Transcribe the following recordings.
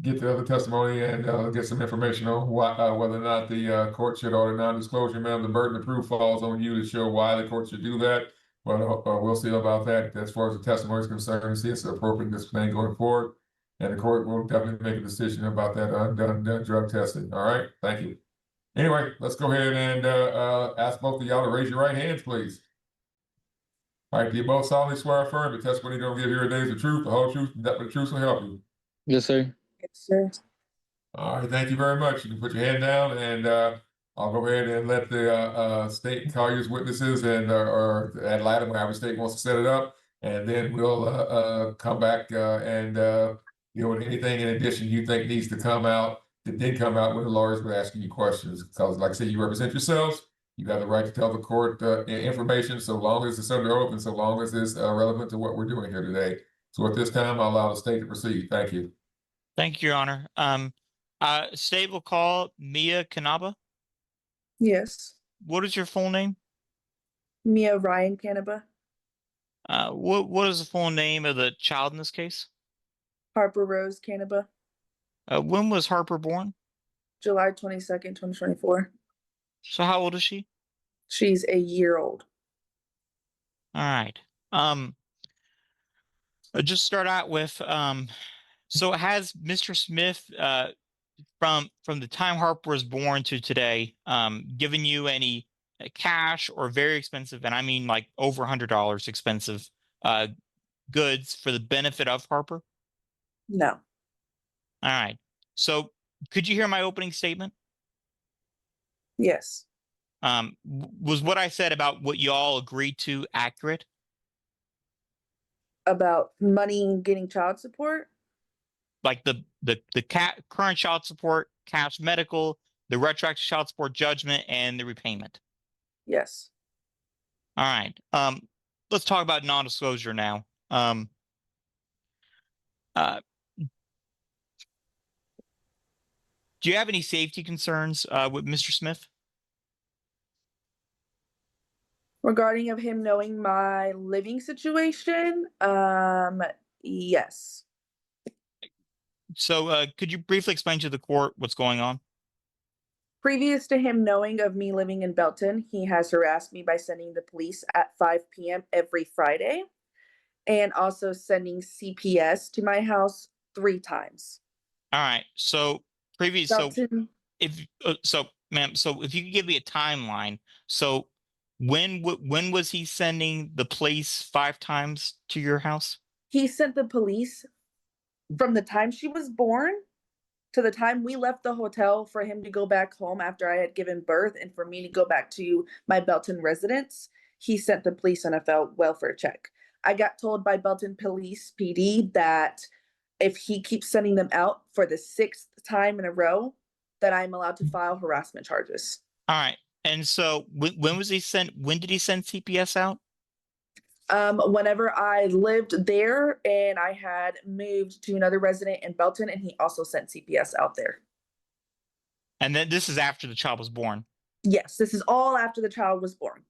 get the other testimony and get some information on whether or not the court should order non-disclosure. Ma'am, the burden of proof falls on you to show why the court should do that. But we'll see about that as far as the testimony is concerned, see it's appropriate discipline going forward. And the court will definitely make a decision about that undone drug testing. All right, thank you. Anyway, let's go ahead and ask both of y'all to raise your right hands, please. All right, do you both solemnly swear or affirm the testimony you're going to give here today is the truth, the whole truth, and nothing but the truth will help you? Yes, sir. Yes, sir. All right, thank you very much. You can put your hand down, and I'll go ahead and let the state call you as witnesses, and or ad litem, wherever state wants to set it up, and then we'll come back and deal with anything in addition you think needs to come out that did come out when the lawyers were asking you questions. Because, like I said, you represent yourselves. You got the right to tell the court information, so long as it's under oath and so long as it's relevant to what we're doing here today. So at this time, I'll allow the state to proceed. Thank you. Thank you, Your Honor. State will call Mia Kanaba. Yes. What is your full name? Mia Ryan Canaba. What is the full name of the child in this case? Harper Rose Canaba. When was Harper born? July 22nd, 2024. So how old is she? She's a year old. All right. I'll just start out with so has Mr. Smith from the time Harper was born to today given you any cash or very expensive, and I mean like over $100 expensive goods for the benefit of Harper? No. All right. So could you hear my opening statement? Yes. Was what I said about what you all agreed to accurate? About money getting child support? Like the current child support, cash medical, the retroactive child support judgment, and the repayment. Yes. All right. Let's talk about non-disclosure now. Do you have any safety concerns with Mr. Smith? Regarding of him knowing my living situation, yes. So could you briefly explain to the court what's going on? Previous to him knowing of me living in Belton, he has harassed me by sending the police at 5 p.m. every Friday and also sending CPS to my house 3 times. All right. So previous, Belton, ma'am, so if you could give me a timeline. So when was he sending the police 5 times to your house? he sent the police from the time she was born to the time we left the hotel for him to go back home after I had given birth and for me to go back to my Belton residence. He sent the police on a welfare check. I got told by Belton Police PD that if he keeps sending them out for the 6th time in a row, that I'm allowed to file harassment charges. All right. And so when was he sent? When did he send CPS out? Whenever I lived there and I had moved to another resident in Belton, and he also sent CPS out there. And then this is after the child was born. Yes, this is all after the child was born.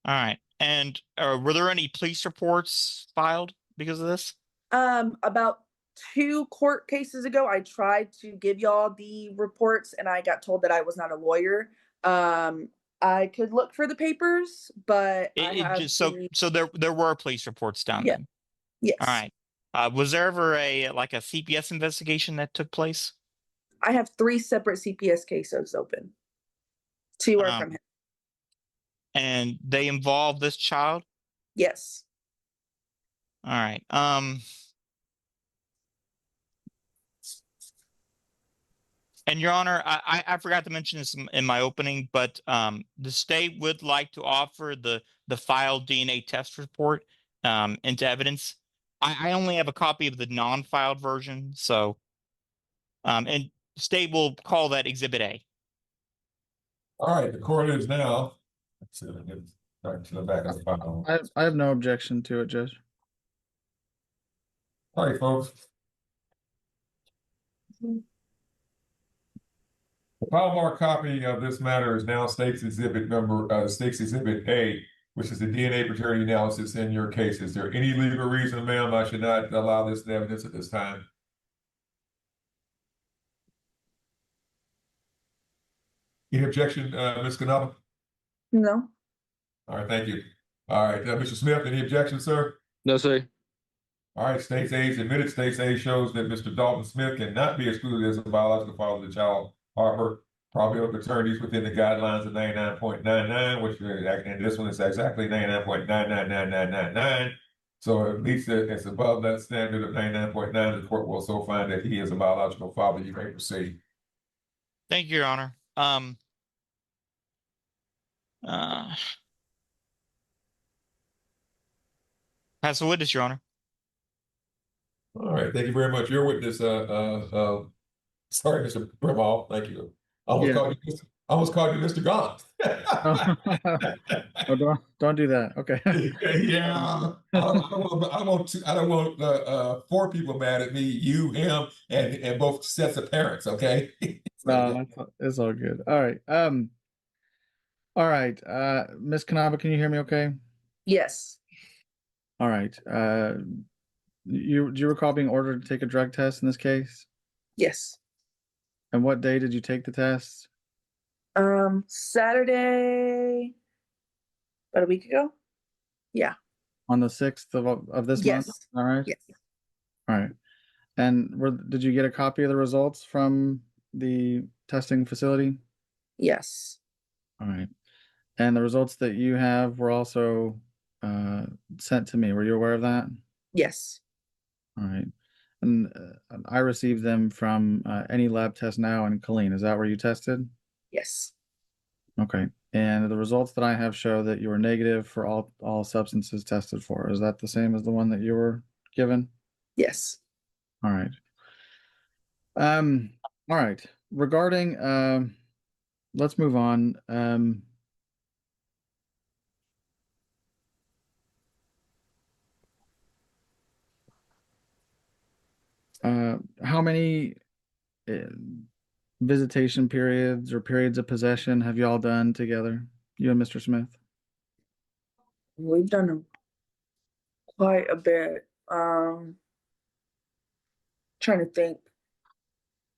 All right. And were there any police reports filed because of this? About 2 court cases ago, I tried to give y'all the reports and I got told that I was not a lawyer. I could look for the papers, but so there were police reports done. Yeah. Then. Yes. All right. Was there ever a CPS investigation that took place? I have 3 separate CPS cases open. 2 are from him. And they involve this child? Yes. All right. And Your Honor, I forgot to mention this in my opening, but the state would like to offer the filed DNA test report into evidence. I only have a copy of the non-filed version, so and state will call that Exhibit A. All right, the court is now. Let's see, let me get back to the back of the file. I have no objection to it, Judge. All right, folks. The file marked copy of this matter is now State's Exhibit A, which is the DNA paternity analysis in your case. Is there any legal reason, ma'am, I should not allow this evidence at this time? Any objection, Ms. Canapa? No. All right, thank you. All right, Mr. Smith, any objections, sir? No, sir. All right, state's age admitted. State's age shows that Mr. Dalton Smith cannot be excluded as a biological father of the child Harper. Probably of attorneys within the guidelines of 99.99, which and this one is exactly 99.999999. So at least it's above that standard of 99.9. The court will so find that he is a biological father. You may proceed. Thank you, Your Honor. Pass the witness, Your Honor. All right, thank you very much. Your witness, sorry, Mr. Brimall, thank you. I almost called you Mr. Gaunt. Oh, don't do that. Okay. Yeah, I don't want 4 people mad at me, you, him, and both sets of parents. Okay. No, it's all good. All right. All right. Miss Kanaba, can you hear me okay? Yes. All right. Do you recall being ordered to take a drug test in this case? Yes. And what day did you take the test? Saturday, about a week ago. Yeah. On the 6th of this month? Yes. All right. Yes. All right. And did you get a copy of the results from the testing facility? Yes. All right. And the results that you have were also sent to me. Were you aware of that? Yes. All right. And I received them from Any Lab Test Now in Colleen. Is that where you tested? Yes. Okay. And the results that I have show that you were negative for all substances tested for. Is that the same as the one that you were given? Yes. All right. All right. Regarding let's move on. How many visitation periods or periods of possession have you all done together, you and Mr. Smith? We've done quite a bit. Trying to think.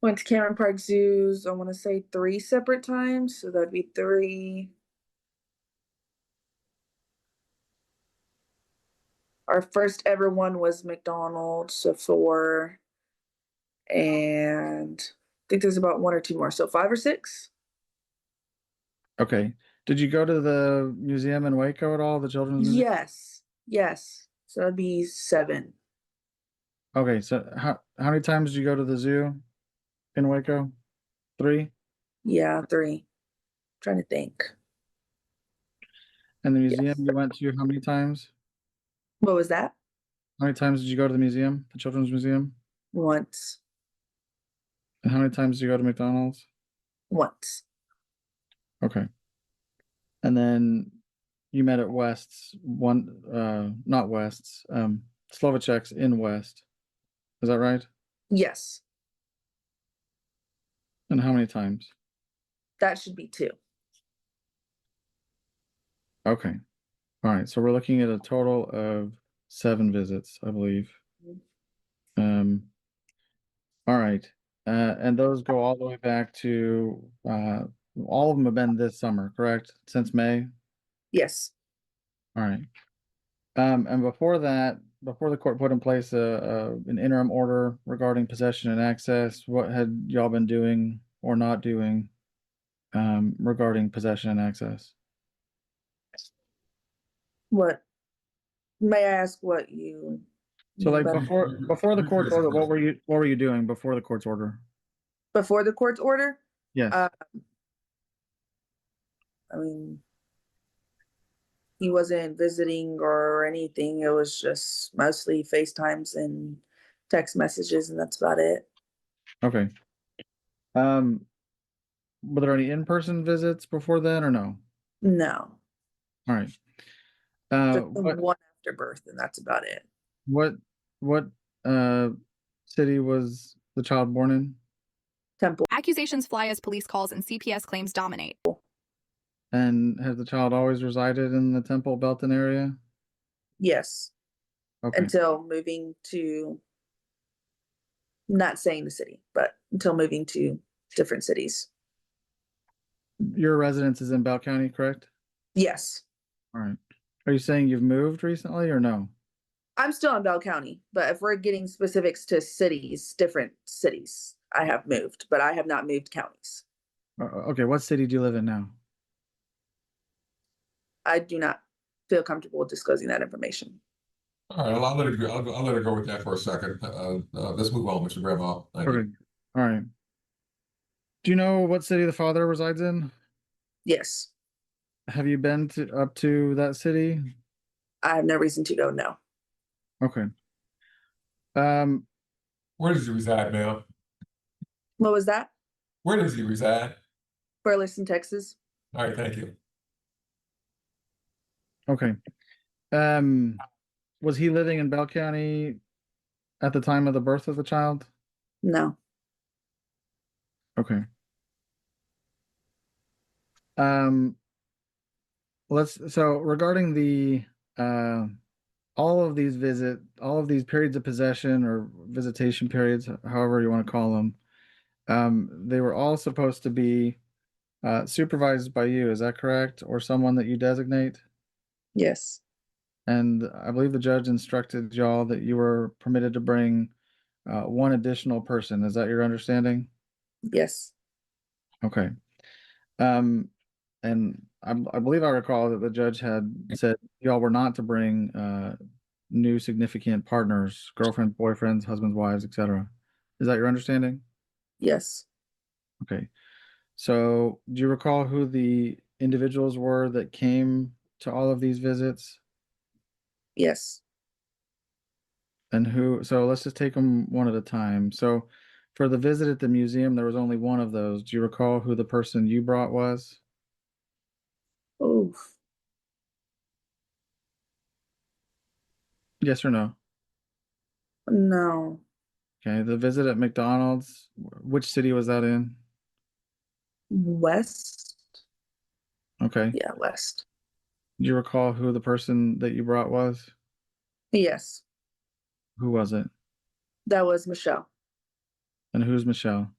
Went to Cameron Park Zoos, I want to say 3 separate times. So that'd be 3. Our first ever one was McDonald's, so 4. And I think there's about 1 or 2 more. So 5 or 6. Okay. Did you go to the museum in Waco at all, the children's museum? Yes. Yes. So that'd be 7. Okay, so how many times did you go to the zoo in Waco? 3? Yeah, 3. Trying to think. And the museum Yes. you went to how many times? What was that? How many times did you go to the museum, the children's museum? Once. And how many times did you go to McDonald's? Once. Okay. And then you met at West's not West's, Slovacek's in West. Is that right? Yes. And how many times? That should be 2. Okay. All right. So we're looking at a total of 7 visits, I believe. All right. And those go all the way back to all of them have been this summer, correct? Since May? Yes. All right. And before that, before the court put in place an interim order regarding possession and access, what had y'all been doing or not doing regarding possession and access? What? May I ask what you? So like but before the court's order, what were you doing before the court's order? before the court's order? Yes. I mean, he wasn't visiting or anything. It was just mostly FaceTimes and text messages, and that's about it. Okay. Were there any in-person visits before then or no? No, All right. just the What one after birth, and that's about it. what city was the child born in? Temple. Accusations fly as police calls and CPS claims dominate. And has the child always resided in the Temple Belton area? Yes, Okay. until moving to. Not saying the city, but until moving to different cities. Your residence is in Bell County, correct? Yes, All right. Are you saying you've moved recently or no? I'm still in Bell County, but if we're getting specifics to cities, different cities, I have moved, but I have not moved counties. Okay, what city do you live in now? I do not feel comfortable disclosing that information. All right, well, I'll let it go. I'll let it go with that for a second. Let's move on, Mr. Grandma. Thank you. Okay. All right. Do you know what city the father resides in? Yes, Have you been up to that city? I have no reason to go, no. Okay. Where does he reside, ma'am? What was that? Where does he reside? Burleson, Texas? All right, thank you. Okay. Was he living in Bell County at the time of the birth of the child? No. Okay. So regarding the all of these periods of possession or visitation periods, however you want to call them, they were all supposed to be supervised by you, is that correct? Or someone that you designate? Yes. And I believe the judge instructed y'all that you were permitted to bring one additional person. Is that your understanding? Yes. Okay. And I believe I recall that the judge had said y'all were not to bring new significant partners, girlfriends, boyfriends, husbands, wives, etc. Is that your understanding? Yes. Okay. So do you recall who the individuals were that came to all of these visits? Yes. And so let's just take them one at a time. So for the visit at the museum, there was only one of those. Do you recall who the person you brought was? Oof. Yes or no? No. Okay. The visit at McDonald's, which city was that in? West? Okay. Yeah, West. Do you recall who the person that you brought was? Yes. Who was it? That was Michelle. And who's Michelle?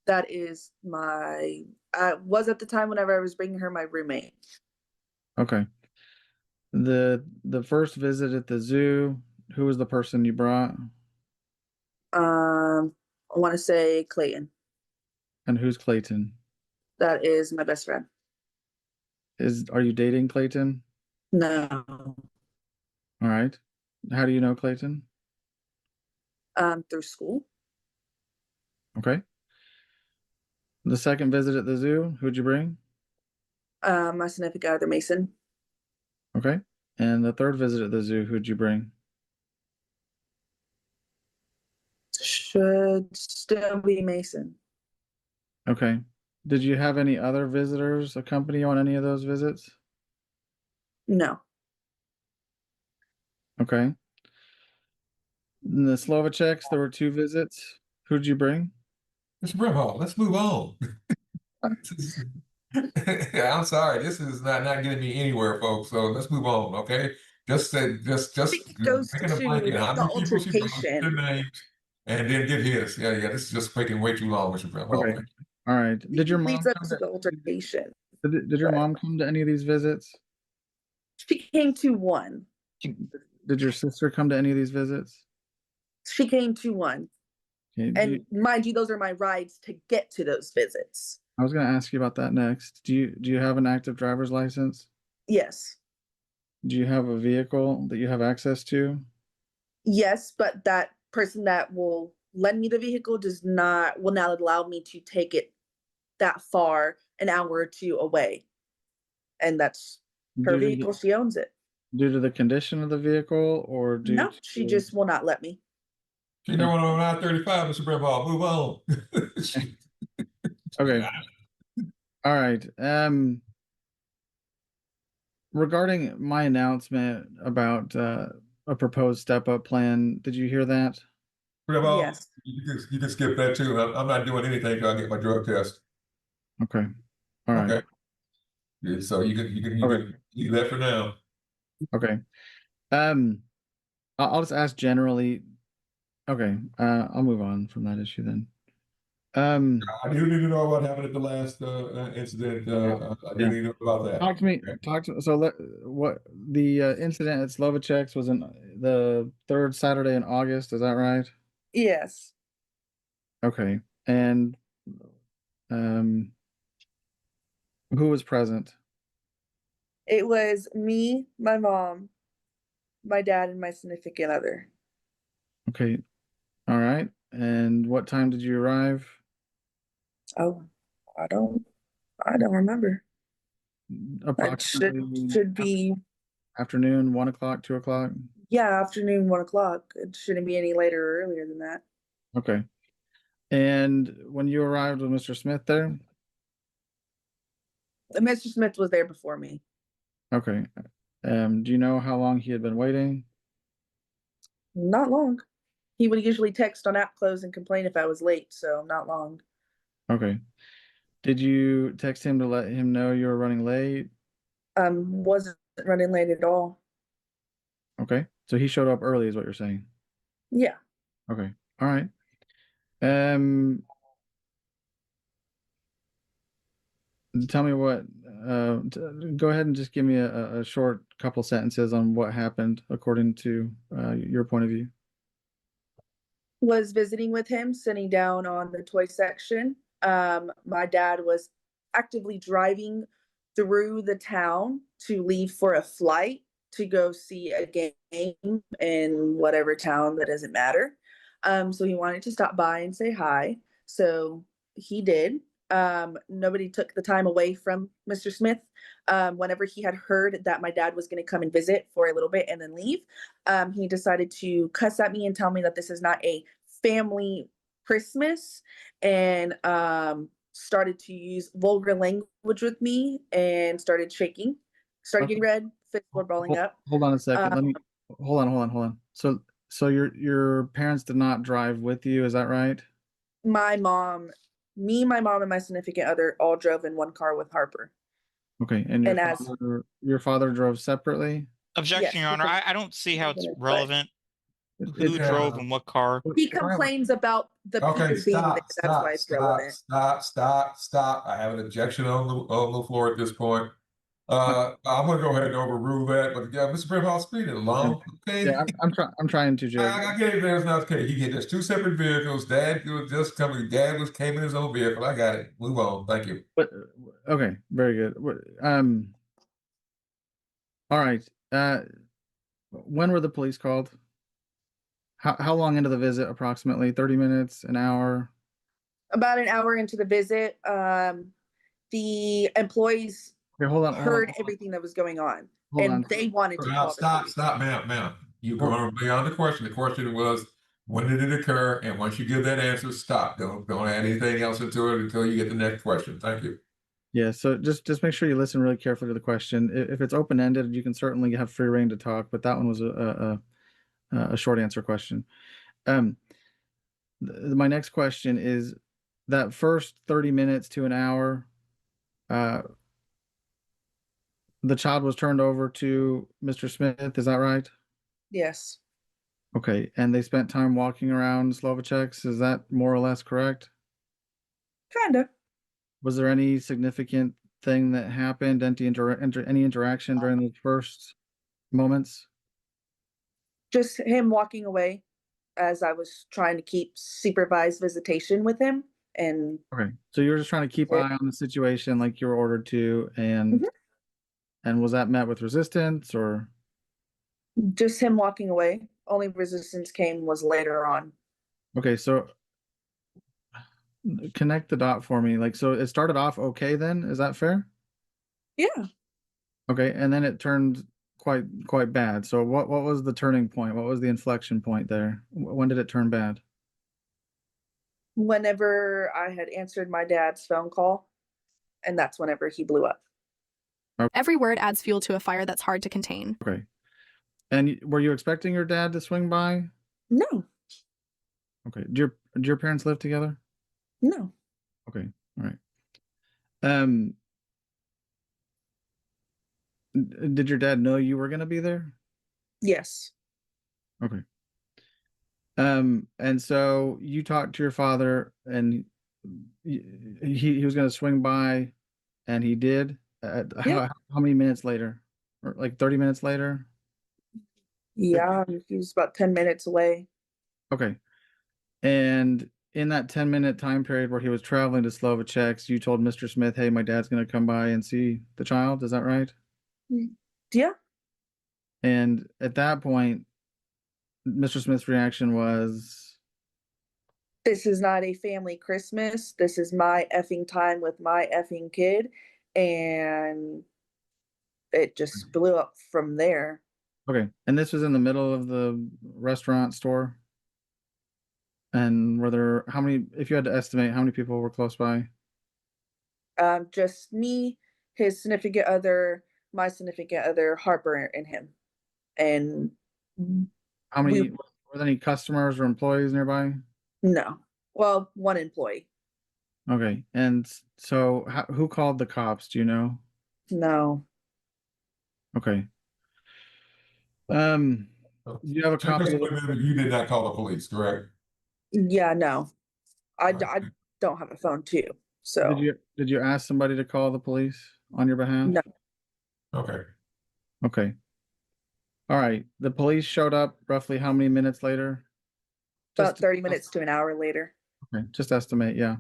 That is was at the time whenever I was bringing her my roommate. Okay. The first visit at the zoo, who was the person you brought? I want to say Clayton. And who's Clayton? That is my best friend. Are you dating Clayton? No. All right. How do you know Clayton? Through school. Okay. The second visit at the zoo, who'd you bring? My significant other, Mason. Okay. And the third visit at the zoo, who'd you bring? Should still be Mason. Okay. Did you have any other visitors accompany you on any of those visits? No. Okay. In the Slovaceks, there were 2 visits. Who'd you bring? Mr. Grandma, let's move on. I'm sorry, this is not getting me anywhere, folks. So let's move on, okay? Just It goes making a to blanket. How the many people she brought, their altercation. names, and then give his. Yeah, this is just taking way too long, Mr. Grandma. Okay. All right. Did your Leads mom up come to to the altercation. did your But mom come to any of these visits? she came to one. Did your sister come to any of these visits? She came to one. Okay, And mind you, those are my rides to get to those visits. I was going to ask you about that next. Do you have an active driver's license? Yes. Do you have a vehicle that you have access to? Yes, but that person that will lend me the vehicle will not allow me to take it that far, an hour or two away. And that's her Due to vehicle. She owns it. due to the condition of the vehicle or due No, she just will not let me. She know on 935, Mr. Grandma. Move on. Okay. All right. Regarding my announcement about a proposed step-up plan, did you hear that? Grandma, Yes. you can skip that too. I'm not doing anything until I get my drug test. Okay. All right. Okay. Yeah, so you Okay. can leave that for now. Okay. I'll just ask generally. Okay. I'll move on from that issue then. I do need to know what happened at the last incident. I do Yeah. need to know about that. Talk to me. Okay. So what the incident at Slovacek's was in the third Saturday in August. Is that right? Yes. Okay. And um, who was present? It was me, my mom, my dad, and my significant other. Okay. All right. And what time did you arrive? Oh, I don't remember. That Approximately should be, afternoon, 1 o'clock, 2 o'clock. yeah, afternoon, 1 o'clock. It shouldn't be any later or earlier than that. Okay. And when you arrived, was Mr. Smith there? Mr. Smith was there before me. Okay. Do you know how long he had been waiting? Not long. He would usually text on app close and complain if I was late, so not long. Okay. Did you text him to let him know you were running late? Wasn't running late at all. Okay. So he showed up early, is what you're saying. Yeah. Okay. All right. Um, Tell me what. Go ahead and just give me a short couple sentences on what happened according to your point of view. Was visiting with him, sitting down on the toy section. My dad was actively driving through the town to leave for a flight to go see a game in whatever town, that doesn't matter. So he wanted to stop by and say hi. So he did. Nobody took the time away from Mr. Smith. Whenever he had heard that my dad was going to come and visit for a little bit and then leave, he decided to cuss at me and tell me that this is not a family Christmas, and started to use vulgar language with me and started shaking, started getting red, fists were balling up. Hold on a second. Let Um, me hold on. So your parents did not drive with you, is that right? my mom and my significant other all drove in one car with Harper. Okay, and And as your father drove separately? Objection, Yes, Your Honor. because I don't see how it's but relevant who It- drove and what car. he do I have a- complains about the Okay, people being there. stop, That's why stop, it's stop, relevant. stop. I have an objection on the floor at this point. I'm gonna go ahead and overrule that, but yeah, Mr. Brimhall, speed it along, okay? Yeah, I'm trying to, Jay. I get it, there's not okay. He get there's two separate vehicles. Dad was just coming. Dad came in his own vehicle. I got it. Move on. Thank you. But okay, very good. All right. When were the police called? How long into the visit? Approximately 30 minutes, an hour? About an hour into the visit, the employees Okay, hold on. heard everything that was going on, Hold and on. they wanted to call the police. Stop, ma'am. You're going beyond the question. The question was, when did it occur? And once you give that answer, stop. Don't add anything else into it until you get the next question. Thank you. Yeah, so just make sure you listen really carefully to the question. If it's open-ended, you can certainly have free reign to talk, but that one was a short answer question. My next question is that first 30 minutes to an hour, the child was turned over to Mr. Smith, is that right? Yes. Okay, and they spent time walking around Slovacek's, is that more or less correct? Kind of. Was there any significant thing that happened, any interaction during the first moments? Just him walking away as I was trying to keep supervised visitation with him. And Okay, so you were just trying to keep eye on the situation like you were ordered to, and Mhm. and was that met with resistance or? just him walking away. Only resistance came was later on. Okay, so connect the dot for me. Like, so it started off okay then, is that fair? Yeah. Okay, and then it turned quite bad. So what was the turning point? What was the inflection point there? When did it turn bad? Whenever I had answered my dad's phone call, and that's whenever he blew up. Every word adds fuel to a fire that's hard to contain. Okay. And were you expecting your dad to swing by? No, Okay. Do your parents live together? no. Okay. All right. Um, did your dad know you were going to be there? Yes. Okay. And so you talked to your father, and he was going to swing by, and he did. Yeah. How many minutes later? Or like 30 minutes later? Yeah, he was about 10 minutes away. Okay. And in that 10-minute time period where he was traveling to Slovaceks, you told Mr. Smith, hey, my dad's going to come by and see the child. Is that right? Yeah. And at that point, Mr. Smith's reaction was, This is not a family Christmas. This is my effing time with my effing kid. And it just blew up from there. okay. And this was in the middle of the restaurant store? And were there, how many, if you had to estimate, how many people were close by? Just me, his significant other, my significant other, Harper, and him. And How many, were there any customers or employees nearby? no. Well, one employee. Okay. And so who called the cops? Do you know? No. Okay. You have a copy of the, You did not call the police, correct? Yeah, no. I Right. don't have a phone too. So did you ask somebody to call the police on your behalf? No. Okay. Okay. All right. The police showed up roughly how many minutes later? about 30 minutes to an hour later. Okay, just estimate, yeah.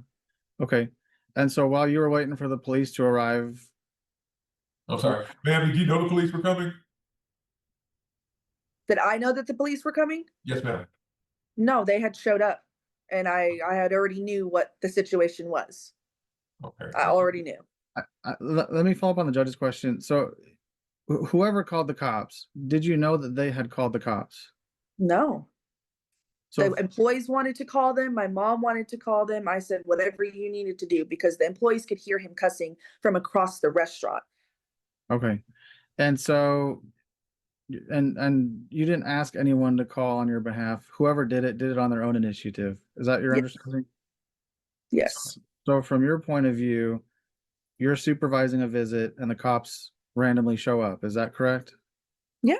Okay. And so while you were waiting for the police to arrive, I'm sorry. Ma'am, did you know the police were coming? Did I know that the police were coming? Yes, ma'am. No, they had showed up, and I had already knew what the situation was. Okay. I already knew. let me follow up on the judge's question. So whoever called the cops, did you know that they had called the cops? No. So The employees wanted to call them. My mom wanted to call them. I said, whatever you needed to do, because the employees could hear him cussing from across the restaurant. okay. And so and you didn't ask anyone to call on your behalf. Whoever did it on their own initiative. Is that your Yes. understanding? Yes. So from your point of view, you're supervising a visit and the cops randomly show up. Is that correct? Yeah.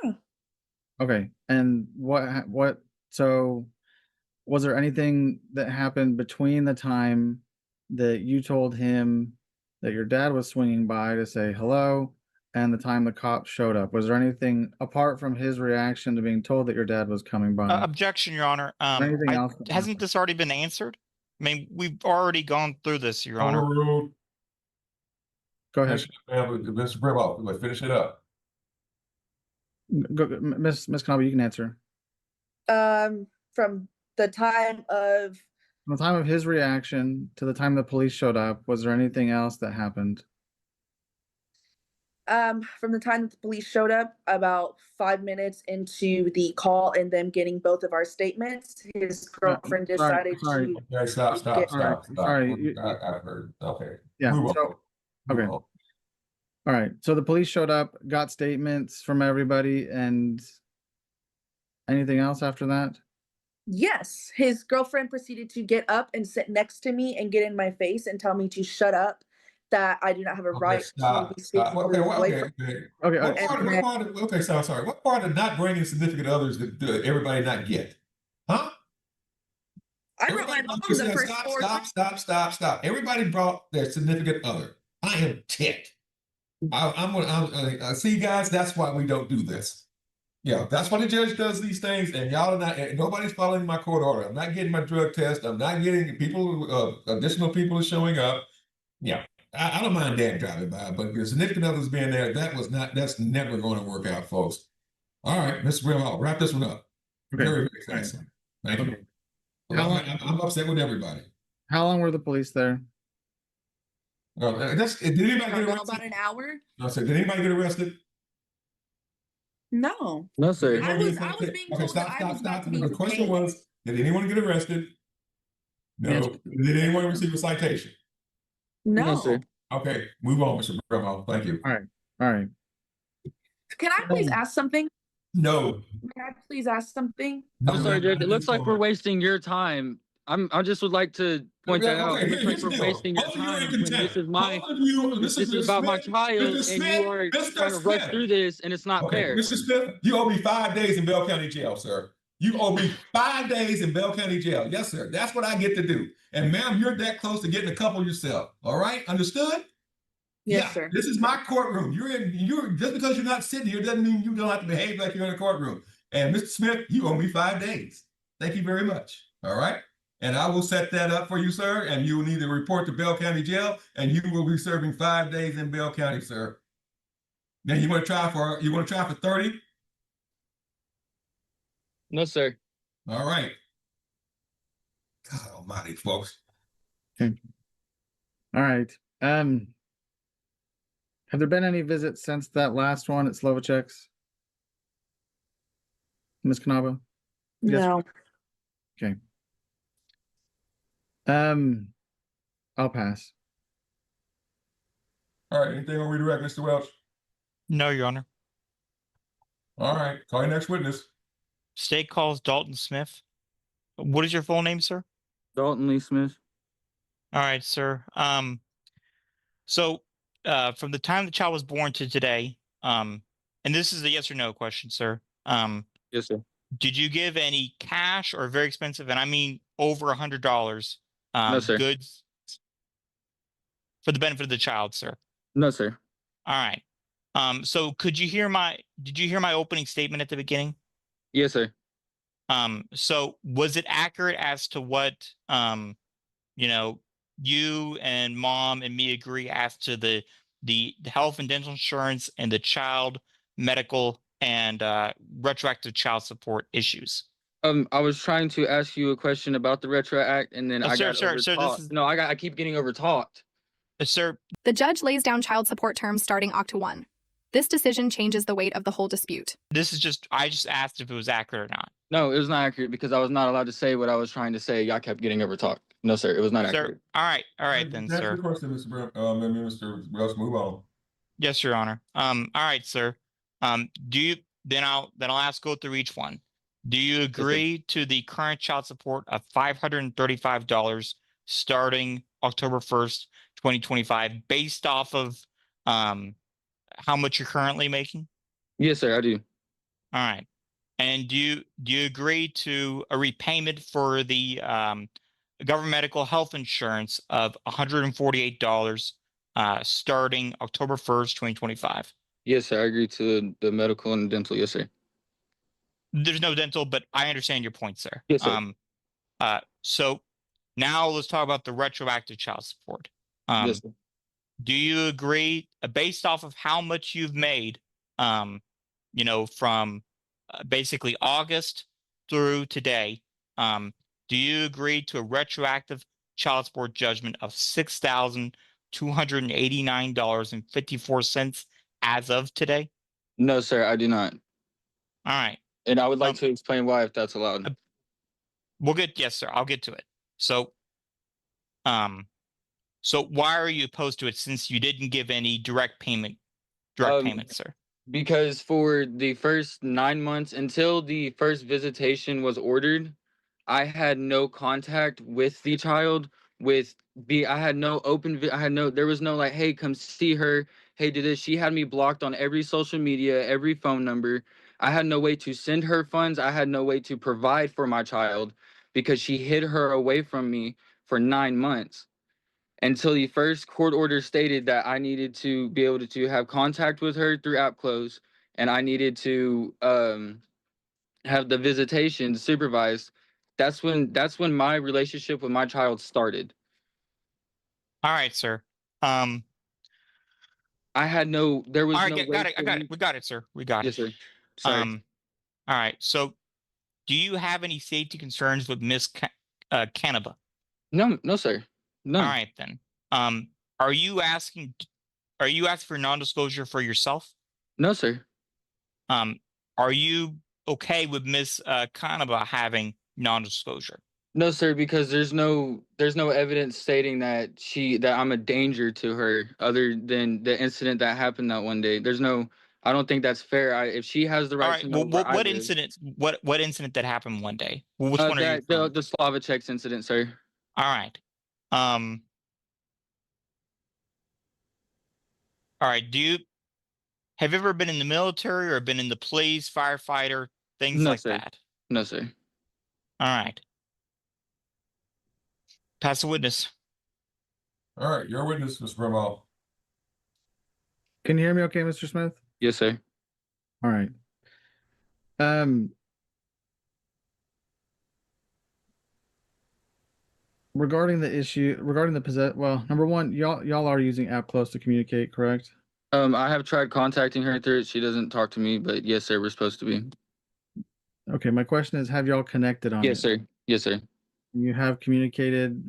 Okay. And so was there anything that happened between the time that you told him that your dad was swinging by to say hello and the time the cops showed up? Was there anything apart from his reaction to being told that your dad was coming by? Objection, Your Honor. Anything else that Hasn't happened? this already been answered? I mean, we've already gone through this, Your Honor. Overruled. Go ahead. Mr. Brimall, let's finish it up. Miss Knobby, you can answer. From the time of From the time of his reaction to the time the police showed up, was there anything else that happened? from the time that the police showed up, about 5 minutes into the call and them getting both of our statements, his girlfriend decided sorry. to Okay, stop. Sorry. I've heard. Okay. Yeah. Move on. So, Move okay. on. all right. So the police showed up, got statements from everybody, and anything else after that? Yes, his girlfriend proceeded to get up and sit next to me and get in my face and tell me to shut up, that I do not have a Okay, right stop. to be speaking to Okay, his okay. boyfriend. Okay. Okay, sorry. What part of not bringing significant others did everybody not get? Huh? I brought my mom the first Stop. Everybody brought their significant other. I am ticked. I see, guys, that's why we don't do this. Yeah, that's why the judge does these things, and y'all are not, nobody's following my court order. I'm not getting my drug test. I'm not getting people, additional people are showing up. Yeah, I don't mind dad driving by, but your significant others being there, that's never going to work out, folks. All right, Mr. Real, I'll wrap this one up. Okay. Very fast. Thank you. How I'm upset with everybody. How long were the police there? Did anybody get arrested? About an hour? No, sir. Did anybody get arrested? No. No, sir. I was being told that I was not to be The question detained. was, did anyone get arrested? No. Yes. Did anyone receive a citation? No. sir. Okay, move on, Mr. Bremo. Thank you. All right. Can I please ask something? No. Can I please ask something? I'm sorry, Judge. It looks like we're wasting your time. I just would like to point that out. It looks like we're wasting your time when this is about my child and you are trying to rush through this and it's not fair. Mr. Smith, you owe me 5 days in Bell County Jail, sir. You owe me 5 days in Bell County Jail. Yes, sir. That's what I get to do. And ma'am, you're that close to getting a couple yourself. All right? Understood? Yes, Yeah, sir. this is my courtroom. You're just because you're not sitting here doesn't mean you don't have to behave like you're in a courtroom. And Mr. Smith, you owe me 5 days. Thank you very much. All right. And I will set that up for you, sir. And you will need to report to Bell County Jail, and you will be serving 5 days in Bell County, sir. Now you want to try for 30? No, sir. All right. God almighty, folks. All right. Have there been any visits since that last one at Slovacek's? Ms. Kanaba? Yes. No. Okay. I'll pass. All right. Anything on redirect, Mr. Welch? No, Your Honor. All right. Call your next witness. State calls Dalton Smith. What is your full name, sir? Dalton Lee Smith. All right, sir. So from the time the child was born to today, and this is a yes or no question, sir. Yes, sir. Did you give any cash or very expensive, and I mean over $100, No, sir. goods for the benefit of the child, sir? No, sir. All right. So did you hear my opening statement at the beginning? Yes, sir. So was it accurate as to what, you and mom and me agree as to the health and dental insurance and the child medical and retroactive child support issues? I was trying to ask you a question about the Retro Act, and then Oh, I sir, got sir, overtalked. this is- No, I keep getting overtalked. Sir, The judge lays down child support terms starting October 1. This decision changes the weight of the whole dispute. I just asked if it was accurate or not. No, it was not accurate because I was not allowed to say what I was trying to say. Y'all kept getting overtalked. No, sir, it was not accurate. Sir, all right then, That's sir. your question, Mr. Welch. Move on. Yes, Your Honor. All right, sir. Then I'll ask go through each one. Do you agree to the current child support of $535 starting October 1st, 2025, based off of how much you're currently making? Yes, sir, I do. All right. And do you agree to a repayment for the government medical health insurance of $148 starting October 1st, 2025? Yes, sir, I agree to the medical and dental. Yes, sir. There's no dental, but I understand your point, sir. Yes, sir. So now let's talk about the retroactive child support. Yes, sir. Do you agree, based off of how much you've made, from basically August through today, do you agree to a retroactive child support judgment of $6,289.54 as of today? No, sir, I do not. All right. And I would like to explain why, if that's allowed. Yes, sir. I'll get to it. So why are you opposed to it since you didn't give any direct payment, sir? Because for the first 9 months until the first visitation was ordered, I had no contact with the child. I had no there was no like, hey, come see her. Hey, do this. She had me blocked on every social media, every phone number. I had no way to send her funds. I had no way to provide for my child because she hid her away from me for 9 months until the first court order stated that I needed to be able to have contact with her through app close, and I needed to have the visitation supervised. That's when my relationship with my child started. All right, sir. There was all right, no way got it. I got it. We got it, sir. We got Yes, it. sir. Sorry. All right. So, do you have any safety concerns with Miss Canaba? No, sir. No. All right then. Are you asking for non-disclosure for yourself? No, sir. Are you okay with Miss Canaba having non-disclosure? No, sir, because there's no evidence stating that I'm a danger to her other than the incident that happened that one day. I don't think that's fair. If she has the right to know where I what live. incident? What incident that happened one day? Which one are you the referring? Slovacek's incident, sir. All right. All right. Have you ever been in the military or been in the police, firefighter, things No, like sir. that? No, sir. All right. Pass the witness. All right, your witness, Mr. Brimall. Can you hear me okay, Mr. Smith? Yes, sir. All right. Regarding the well, number one, y'all are using app close to communicate, correct? I have tried contacting her through it. She doesn't talk to me, but yes, sir, we're supposed to be. Okay, my question is, have y'all connected on Yes, it? sir. Yes, sir. You have communicated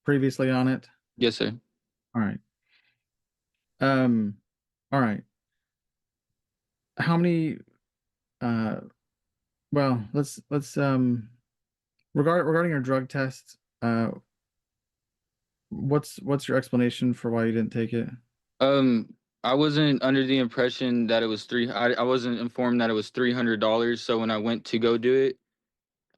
previously on it? Yes, sir. All right. All right. How many well, let's regarding your drug test, what's your explanation for why you didn't take it? I wasn't under the impression that it was I wasn't informed that it was $300. So when I went to go do it,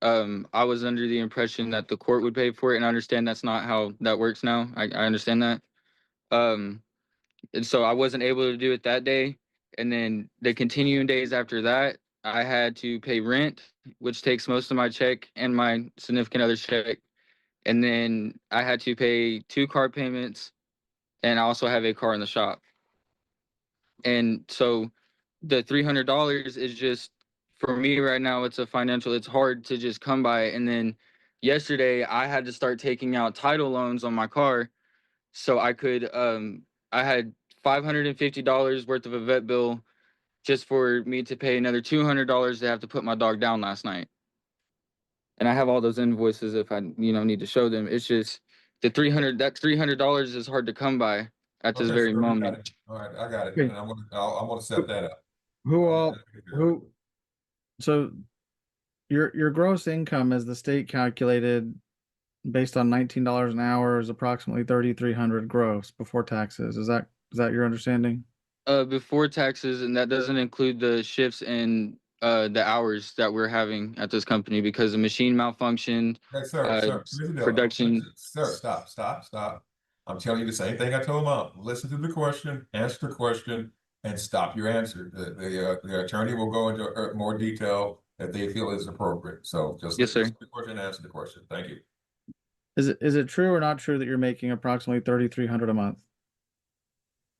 I was under the impression that the court would pay for it, and I understand that's not how that works now. I understand that. And so I wasn't able to do it that day. And then the continuing days after that, I had to pay rent, which takes most of my check and my significant other's check. And then I had to pay 2 car payments, and I also have a car in the shop. And so the $300 is just, for me right now, it's it's hard to just come by. And then yesterday I had to start taking out title loans on my car so I could I had $550 worth of a vet bill just for me to pay another $200 to have to put my dog down last night. And I have all those invoices if I need to show them. It's just that $300 is hard to come by at this Okay, very sir, we got moment. it. All right, I got it, Okay. and I'm gonna set that up. Who so your gross income, as the state calculated based on $19 an hour, is approximately 3,300 gross before taxes. Is that your understanding? Before taxes, and that doesn't include the shifts and the hours that we're having at this company because the machine malfunctioned. Hey, sir, Production. Sir, stop. I'm telling you the same thing I told Mom. Listen to the question, answer the question, and stop your answer. The attorney will go into more detail that they feel is appropriate. So just Yes, sir. listen to the question and answer the question. Thank you. Is it true or not true that you're making approximately 3,300 a month?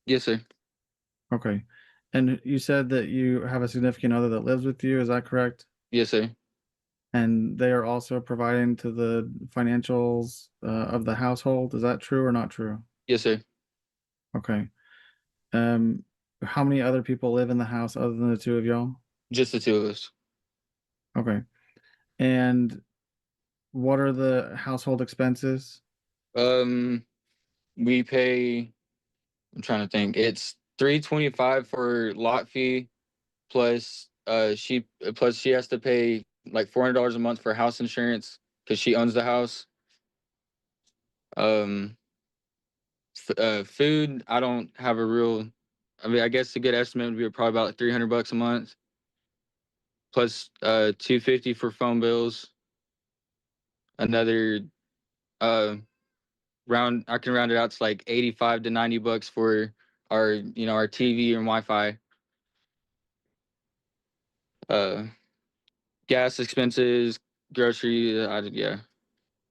Yes, sir. Okay. And you said that you have a significant other that lives with you, is that correct? Yes, sir. And they are also providing to the financials of the household. Is that true or not true? Yes, sir. Okay. How many other people live in the house other than the two of y'all? Just the two of us. Okay. And what are the household expenses? We pay. I'm trying to think. It's $325 for lot fee, plus she has to pay like $400 a month for house insurance because she owns the house. Food, I don't have a real. I mean, I guess a good estimate would be probably about like $300 a month, plus $250 for phone bills. Another round, I can round it out to like $85 to $90 for our our TV and Wi-Fi. Gas expenses, grocery. Yeah, How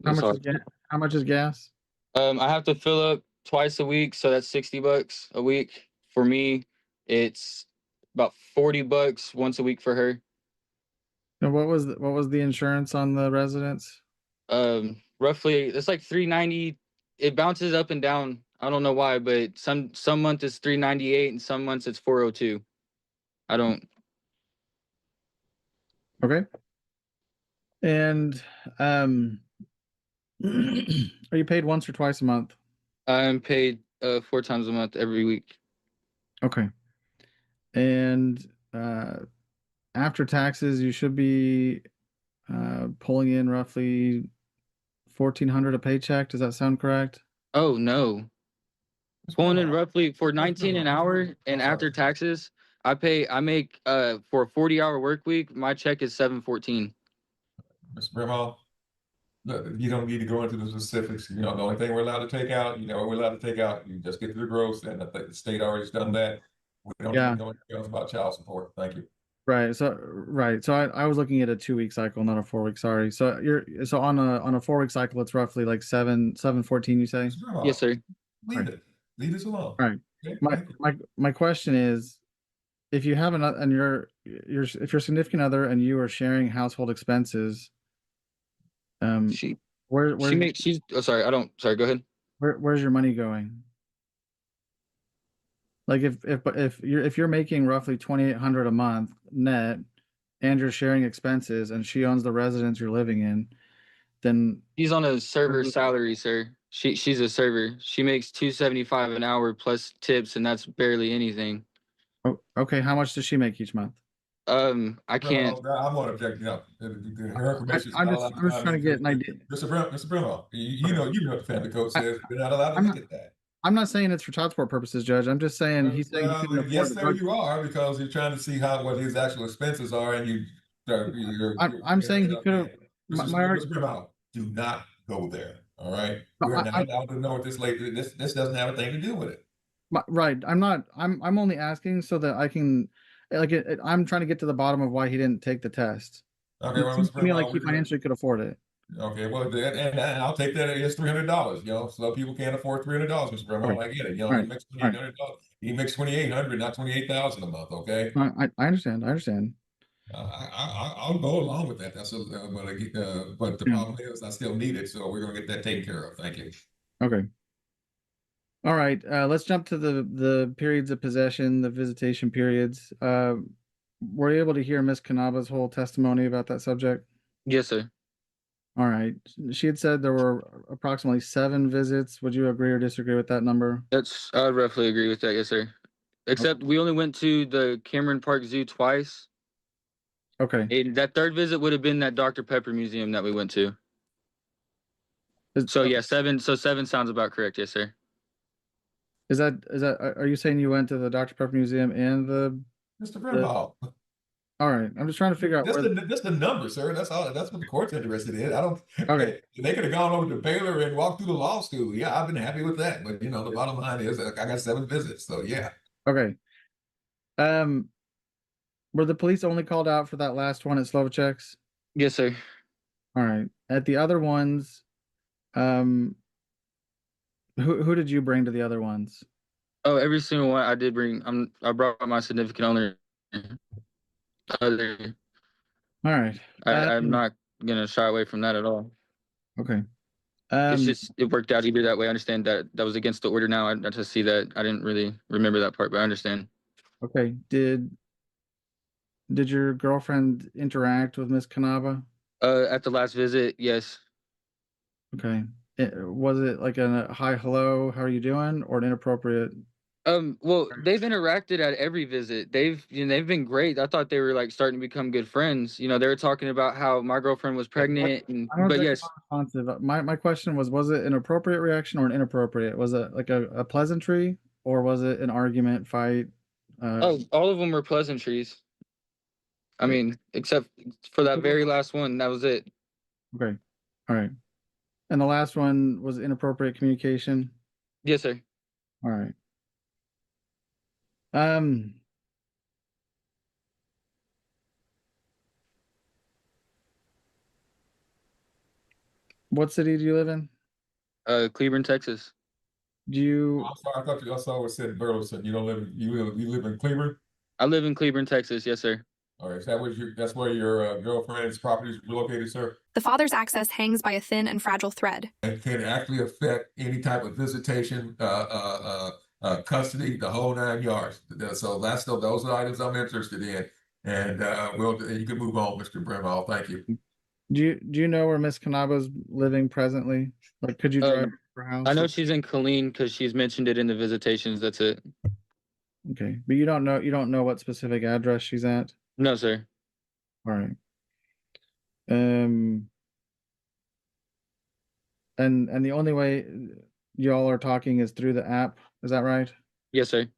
that's much all. is how much is gas? I have to fill up twice a week, so that's $60 a week. For me, it's about $40 once a week for her. And what was the insurance on the residence? Roughly, it's like $390. It bounces up and down. I don't know why, but some months it's $398 and some months it's $402. I don't. Okay. And are you paid once or twice a month? I'm paid 4 times a month every week. Okay. And after taxes, you should be pulling in roughly 1,400 a paycheck. Does that sound correct? Oh no. Pulling in roughly for Mr. 19 an Brimall, hour, and after taxes, I make for a 40-hour work week, my check is $714. Mr. Brimall, look, you don't need to go into the specifics. The only thing we're allowed to take out, we're allowed to take out. You just get to the gross, and I think the state already's done that. We don't Yeah. need to know anything else about child support. Thank you. Right. So I was looking at a 2-week cycle, not a 4-week. Sorry. So so on a 4-week cycle, it's roughly like 714. You say? Mr. Brimall, Yes, sir. leave Right. it. Leave this alone. All right. Okay, My thank you. my question is, if you have another and if your significant other and you are sharing household expenses, She where's she's oh sorry, sorry, go ahead. where's your money going? Like if you're making roughly 2,800 a month net and you're sharing expenses and she owns the residence you're living in, then She's on a server Mhm. salary, sir. She's a server. She makes $275 an hour plus tips, and that's barely anything. Okay, how much does she make each month? I can't. I'm gonna object, her information is not allowed to I'm just come trying to get an idea. Mr. Brimall, you know what the family code I, says, you're not allowed to I'm look not, at that. I'm not saying it's for child support purposes, Judge. I'm just saying he's saying he couldn't afford Yes, the sir, drug. you are, because you're trying to see what his actual expenses are, and I'm saying he could have. Mr. Brimall, do not go there, all right? We're not allowed to know what this doesn't have a thing to do with it. Right. I'm not. I'm only asking so that I can, like, I'm trying to get to the bottom of why he didn't take the test. Okay, It well, seems Mr. to me like Brimall, he financially could afford it. okay, well, and I'll take that as $300. Some people can't afford $300, Mr. Okay. Brimall. I get it. All He right. makes All right. $2,800. He makes 2,800, not 28,000 a month. Okay, I understand. I understand. I'll go along with that. But the Yeah. problem is, I still need it, so we're gonna get that taken care of. Thank you. Okay. All right. Let's jump to the periods of possession, the visitation periods. Were you able to hear Miss Kanaba's whole testimony about that subject? Yes, sir. All right. She had said there were approximately 7 visits. Would you agree or disagree with that number? I roughly agree with that. Yes, sir. Except we only went to the Cameron Park Zoo twice. Okay. And that third visit would have been that Dr. Pepper Museum that we went to. So yeah, 7. So 7 sounds about correct. Yes, sir. Is that are you saying you went to the Dr. Pepper Museum and Mr. Brimall, all right. I'm just trying to figure out where that's the number, sir. That's all. That's what the court's interested in. I don't. Okay. They could have gone over to Baylor and walked through the law school. Yeah, I've been happy with that. But the bottom line is, I got 7 visits. So yeah. Okay. Were the police only called out for that last one at Slovacek's? Yes, sir. All right. At the other ones, who did you bring to the other ones? Oh, every single one I did bring. I brought my significant other. All right. I'm not gonna shy away from that at all. Okay. It's just it worked out either that way. I understand that was against the order. Now I just see that I didn't really remember that part, but I understand. Okay. Did your girlfriend interact with Miss Kanaba? At the last visit, yes. Okay. Was it like a hi, hello, how are you doing, or an inappropriate? Well, they've interacted at every visit. They've been great. I thought they were like starting to become good friends. They were talking about how my girlfriend was pregnant, but yes. Responsive. My question was it an appropriate reaction or an inappropriate? Was it like a pleasantry or was it an argument, fight? Oh, all of them were pleasantries. I mean, except for that very last one, that was it. Okay. All right. And the last one was inappropriate communication. Yes, sir. All right. What city do you live in? Cleburne, Texas. Do you? I'm sorry, I thought you also said Burleson. You don't live. You live in Cleveland. I live in Cleburne, Texas. Yes, sir. All right, so that's where your girlfriend's property is located, sir? The father's access hangs by a thin and fragile thread. It can actually affect any type of visitation, custody, the whole 9 yards. So those are the items I'm interested in. And you can move on, Mr. Brimall. Thank you. Do you know where Miss Kanaba's living presently? Like, could you drive her house? I know she's in Colleen because she's mentioned it in the visitations. That's it. Okay, but you don't know what specific address she's at? No, sir. All right. And the only way y'all are talking is through the app. Is that right? Yes, sir.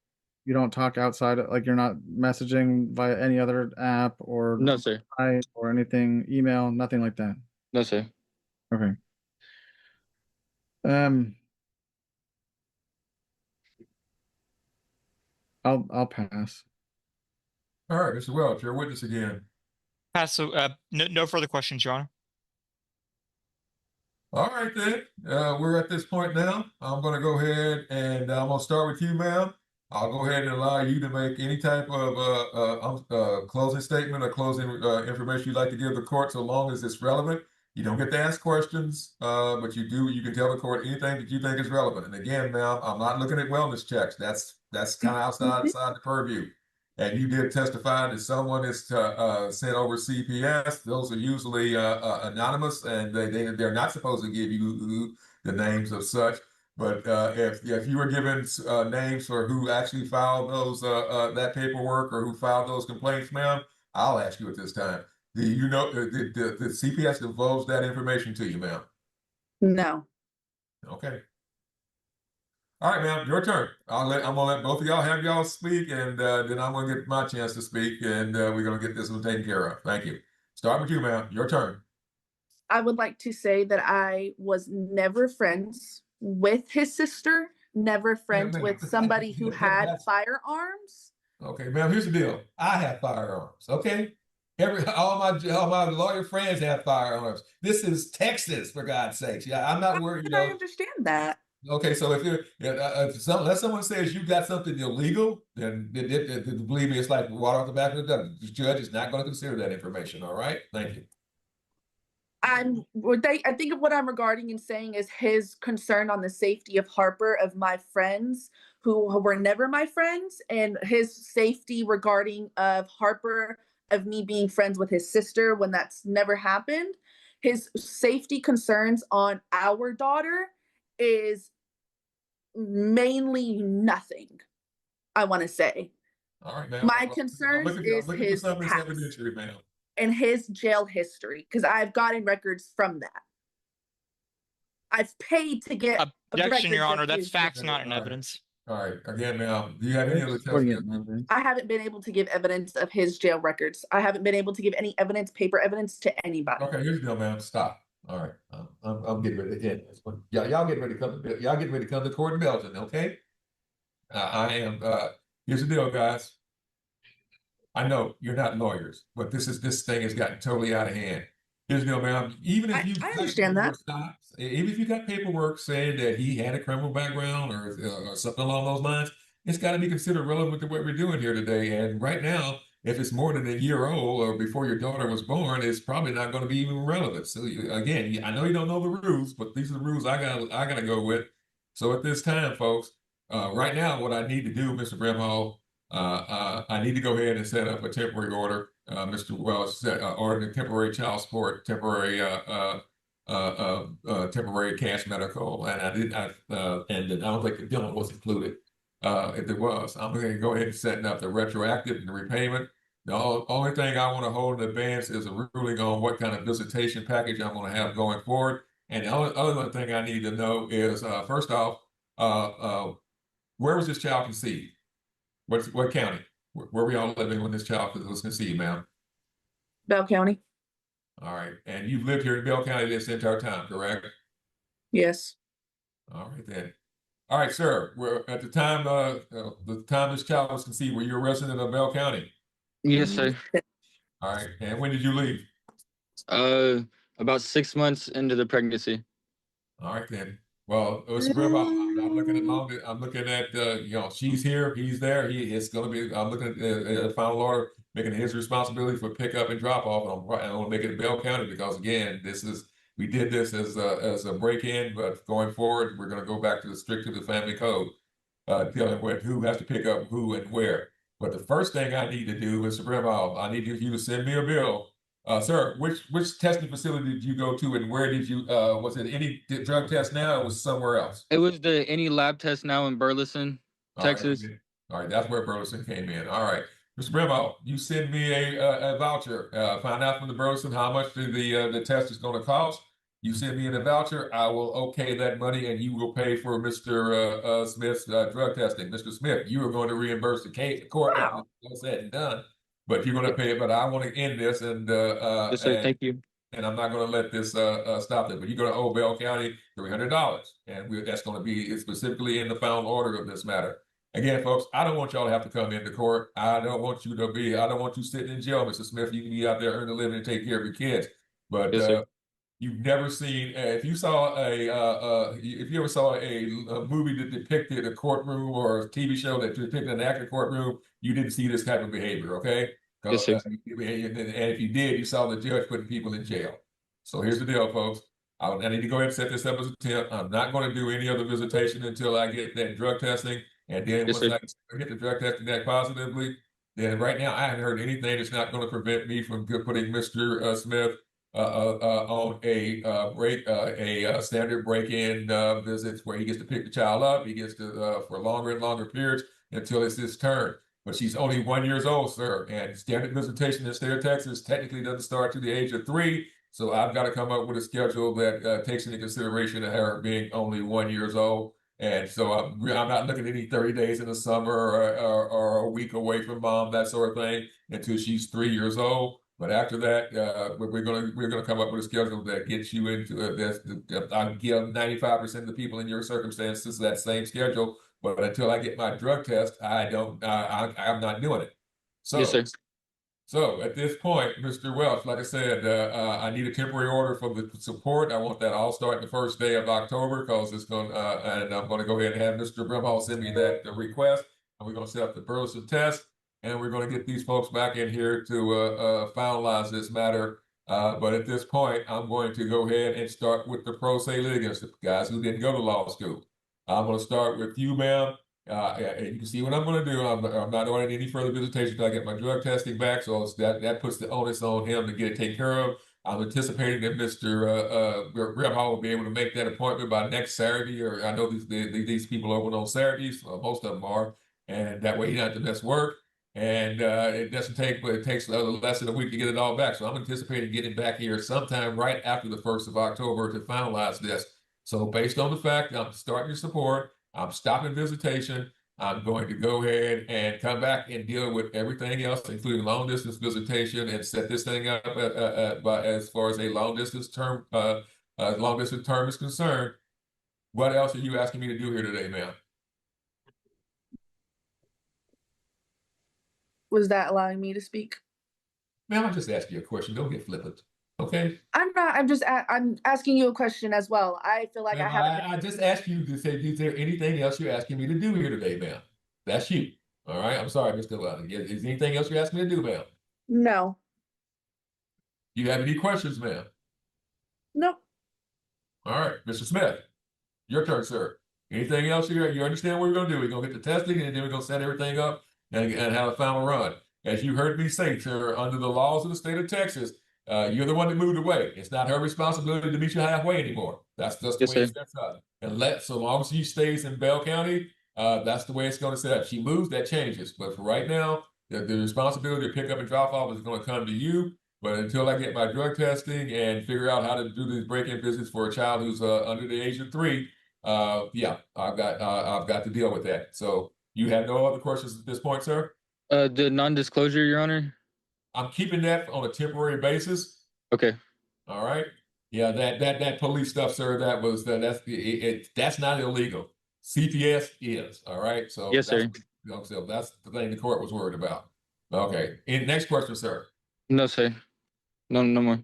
You don't talk outside like you're not messaging via any other app or No, sir. site or anything, email, nothing like that. No, sir. Okay. I'll pass. All right, Mr. Welch, your witness again. Pass. So, no further questions, Your Honor. All right, then. We're at this point now. I'm going to go ahead and I'm going to start with you, ma'am. I'll go ahead and allow you to make any type of closing statement or closing information you'd like to give the court, so long as it's relevant. You don't get to ask questions, but you can tell the court anything that you think is relevant. And again, ma'am, I'm not looking at wellness checks. That's kind of outside the purview. And you did testify that someone is sent over CPS. Those are usually anonymous, and they're not supposed to give you the names of such. But if you were given names for who actually filed those that paperwork or who filed those complaints, ma'am, I'll ask you at this time. Do you know the CPS divulged that information to you, ma'am? No. Okay. All right, ma'am, your turn. I'm gonna let both of y'all have y'all speak, and then I'm gonna get my chance to speak, and we're gonna get this one taken care of. Thank you. Start with you, ma'am. Your turn. I would like to say that I was never friends with his sister, never friends with somebody who had firearms. Okay, ma'am, here's the deal. I have firearms, okay? All my lawyer friends have firearms. This is Texas, for God's sakes. Yeah, I'm not worried, you I know. understand that. Okay, so if you're unless someone says you got something illegal, then believe me, it's like water off the back of the duck. The judge is not going to consider that information. All right, thank you. I think of what I'm regarding and saying is his concern on the safety of Harper, of my friends who were never my friends, and his safety regarding of Harper, of me being friends with his sister when that's never happened. His safety concerns on our daughter is mainly nothing, I want to say. All right, ma'am. My concerns is his past evidentiary, ma'am. and his jail history, because I've gotten records from that. I've paid to get Objection, Your records Honor. of That's his facts, jail. not in evidence. All right, again, ma'am. Do you have any other Before you testimony? get moving. I haven't been able to give evidence of his jail records. I haven't been able to give any evidence, paper evidence, to anybody. Okay, here's the deal, ma'am. Stop. All right, I'm getting ready to end this one. Y'all getting ready to come. Y'all getting ready to come to court in Belgium, okay? I am. Here's the deal, guys. I know you're not lawyers, but this thing has gotten totally out of hand. Here's the deal, ma'am. Even if I understand that. Even if you got paperwork saying that he had a criminal background or something along those lines, it's got to be considered relevant to what we're doing here today. And right now, if it's more than a year old or before your daughter was born, it's probably not going to be even relevant. So again, I know you don't know the rules, but these are the rules I gotta go with. So at this time, folks, right now, what I need to do, Mr. Brimhall, I need to go ahead and set up a temporary order. Mr. Wells ordered a temporary child support, temporary cash medical, and and I don't think the billing was included. If it was, I'm going to go ahead and set up the retroactive and the repayment. The only thing I want to hold in advance is a ruling on what kind of visitation package I'm going to have going forward. And the other thing I need to know is, first off, where was this child conceived? What county? Where were y'all living when this child was conceived, ma'am? Bell County. All right. And you've lived here in Bell County this entire time, correct? Yes. All right, then. All right, sir. We're at the time this child was conceived, were you a resident of Bell County? Yes, sir. All right. And when did you leave? About 6 months into the pregnancy. All right, then. Well, Mr. Gribble, I'm looking at I'm looking at she's here, he's there. It's going to be. I'm looking at the final order, making his responsibility for pickup and drop off. And I want to make it Bell County because again, we did this as a break-in, but going forward, we're going to go back to the family code, dealing with who has to pick up who and where. But the first thing I need to do, Mr. Gribble, I need you to send me a bill. Sir, which testing facility did you go to, and where did you? Was it any drug test now, or was it somewhere else? It was the any lab test now in Burleson, Texas. All right, that's where Burleson came in. All right, Mr. Bremo, you send me a voucher. Find out from the Burleson how much the test is going to cost. You send me in a voucher. I will okay that money, and you will pay for Mr. Smith's drug testing. Mr. Smith, you are going to reimburse the court after it's said and done. But you're going to pay it. But I want to end this, and Yes, sir. Thank you. And I'm not going to let this stop it. But you're going to owe Bell County $300, and that's going to be specifically in the final order of this matter. Again, folks, I don't want y'all to have to come into court. I don't want you sitting in jail, Mr. Smith. You can be out there earning a living and take care of your kids. But Yes, sir. you've never seen, if you saw if you ever saw a movie that depicted a courtroom or a TV show that depicted an active courtroom, you didn't see this type of behavior, okay? Yes, sir. And if you did, you saw the judge putting people in jail. So here's the deal, folks. I need to go ahead and set this up as a tip. I'm not going to do any other visitation until I get that drug testing. And then Yes, once sir. I get the drug testing back positively, then right now I haven't heard anything that's not going to prevent me from putting Mr. Smith on a standard break-in visits where he gets to pick the child up. He gets to for longer and longer periods until it's his turn. But she's only 1 year old, sir, and standard visitation in the state of Texas technically doesn't start to the age of 3. So I've got to come up with a schedule that takes into consideration of her being only 1 year old. And so I'm not looking at any 30 days in the summer or a week away from mom, that sort of thing, until she's 3 years old. But after that, we're gonna come up with a schedule that gets you into this. I give 95% of the people in your circumstances that same schedule. But until I get my drug test, I'm not doing it. So. Yes, sir. So at this point, Mr. Welch, like I said, I need a temporary order for the support. I want that all starting the first day of October because it's going and I'm going to go ahead and have Mr. Brimhall send me that request, and we're going to set up the Burleson test, and we're going to get these folks back in here to finalize this matter. But at this point, I'm going to go ahead and start with the pro se litigants, the guys who didn't go to law school. I'm going to start with you, ma'am. You can see what I'm going to do. I'm not ordering any further visitation until I get my drug testing back. So that puts the onus on him to get it taken care of. I'm anticipating that Mr. Brimhall will be able to make that appointment by next Saturday. Or I know these people open on Saturdays. Most of them are, and that way he doesn't have to miss work. And it doesn't take, but it takes less than a week to get it all back. So I'm anticipating getting back here sometime right after the 1st of October to finalize this. So based on the fact that I'm starting to support, I'm stopping visitation. I'm going to go ahead and come back and deal with everything else, including long distance visitation, and set this thing up as far as a long distance term is concerned. What else are you asking me to do here today, ma'am? Was that allowing me to speak? Ma'am, I'm just asking you a question. Don't get flippant, okay? I'm not. I'm asking you a question as well. I feel like Ma'am, I just asked you to say, is there anything else you're asking me to do here today, ma'am? That's you. All right. I'm sorry, Mr. Levin. Is there anything else you're asking me to do, ma'am? No. Do you have any questions, ma'am? No. All right, Mr. Smith, your turn, sir. Anything else here? You understand what we're going to do? We're going to get the testing, and then we're going to set everything up and have a final run. As you heard me say, sir, under the laws of the state of Texas, you're the one that moved away. It's not her responsibility to meet you halfway anymore. That's just the way it sets up. And so long as she stays in Bell County, that's the way it's going to set up. She moves, that changes. But for right now, the responsibility to pick up and drop off is going to come to you. But until I get my drug testing and figure out how to do these break-in visits for a child who's under the age of 3, yeah, I've got to deal with that. So you have no other questions at this point, sir? The non-disclosure, Your Honor. I'm keeping that on a temporary basis. Okay. All right. Yeah, that police stuff, sir. That's not illegal. CPS is. All right. So Yes, sir. So that's the thing the court was worried about. Okay. Next question, sir. No, sir. No more.